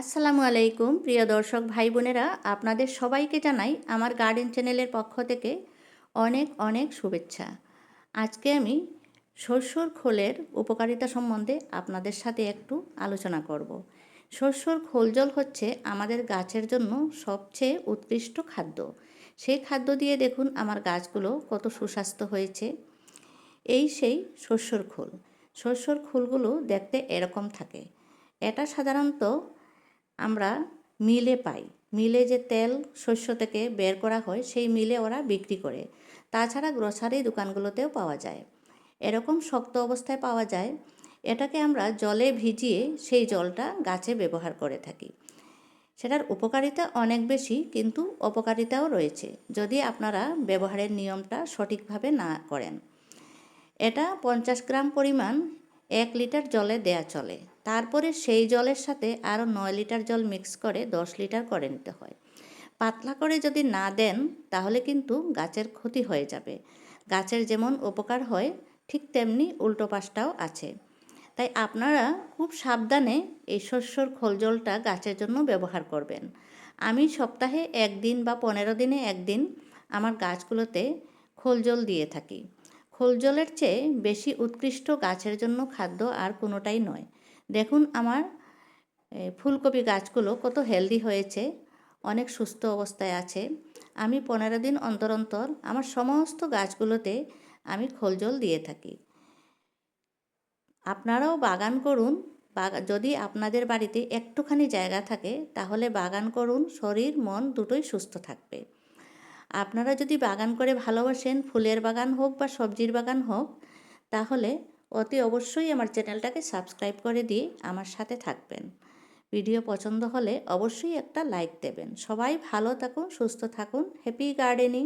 আসসালামু আলাইকুম প্রিয় দর্শক ভাই বোনেরা, আপনাদের সবাইকে জানাই আমার গার্ডেন চ্যানেলের পক্ষ থেকে অনেক অনেক শুভেচ্ছা। আজকে আমি সরষের খোলের উপকারিতা সম্বন্ধে আপনাদের সাথে একটু আলোচনা করব। সরষের খোল জল হচ্ছে আমাদের গাছের জন্য সবচেয়ে উৎকৃষ্ট খাদ্য। সেই খাদ্য দিয়ে দেখুন আমার গাছগুলো কত সুস্বাস্থ্য হয়েছে। এই সেই সরষের খোল। সরষের খোলগুলো দেখতে এরকম থাকে। এটা সাধারণত আমরা মিলে পাই। মিলে যে তেল শস্য থেকে বের করা হয় সেই মিলে ওরা বিক্রি করে। তাছাড়া গ্রোসারি দোকানগুলোতেও পাওয়া যায়। এরকম শক্ত অবস্থায় পাওয়া যায়। এটাকে আমরা জলে ভিজিয়ে সেই জলটা গাছে ব্যবহার করে থাকি। সেটার উপকারিতা অনেক বেশি, কিন্তু অপকারিতাও রয়েছে যদি আপনারা ব্যবহারের নিয়মটা সঠিকভাবে না করেন। এটা 50 গ্রাম পরিমাণ 1 লিটার জলে দেয়া চলে। তারপরে সেই জলের সাথে আরও 9 লিটার জল মিক্স করে 10 লিটার করে নিতে হয়। পাতলা করে যদি না দেন তাহলে কিন্তু গাছের ক্ষতি হয়ে যাবে। গাছের যেমন উপকার হয় ঠিক তেমনি উল্টো পাশটাও আছে। তাই আপনারা খুব সাবধানে এই শস্যর খোল জলটা গাছের জন্য ব্যবহার করবেন। আমি সপ্তাহে 1 দিন বা 15 দিনে 1 দিন আমার গাছগুলোতে খোল জল দিয়ে থাকি। খোল জলের চেয়ে বেশি উৎকৃষ্ট গাছের জন্য খাদ্য আর কোনোটাই নয়। দেখুন আমার ফুলকপি গাছগুলো কত হেলদি হয়েছে, অনেক সুস্থ অবস্থায় আছে। আমি 15 দিন অন্তর অন্তর আমার সমস্ত গাছগুলোতে আমি খোল জল দিয়ে থাকি। আপনারাও বাগান করুন। যদি আপনাদের বাড়িতে একটুখানি জায়গা থাকে তাহলে বাগান করুন, শরীর মন দুটোই সুস্থ থাকবে। আপনারা যদি বাগান করে ভালোবাসেন, ফুলের বাগান হোক বা সবজির বাগান হোক, তাহলে অতি অবশ্যই আমার চ্যানেলটাকে সাবস্ক্রাইব করে দিয়ে আমার সাথে থাকবেন। ভিডিও পছন্দ হলে অবশ্যই একটা লাইক দেবেন। সবাই ভালো থাকুন, সুস্থ থাকুন। Happy gardening.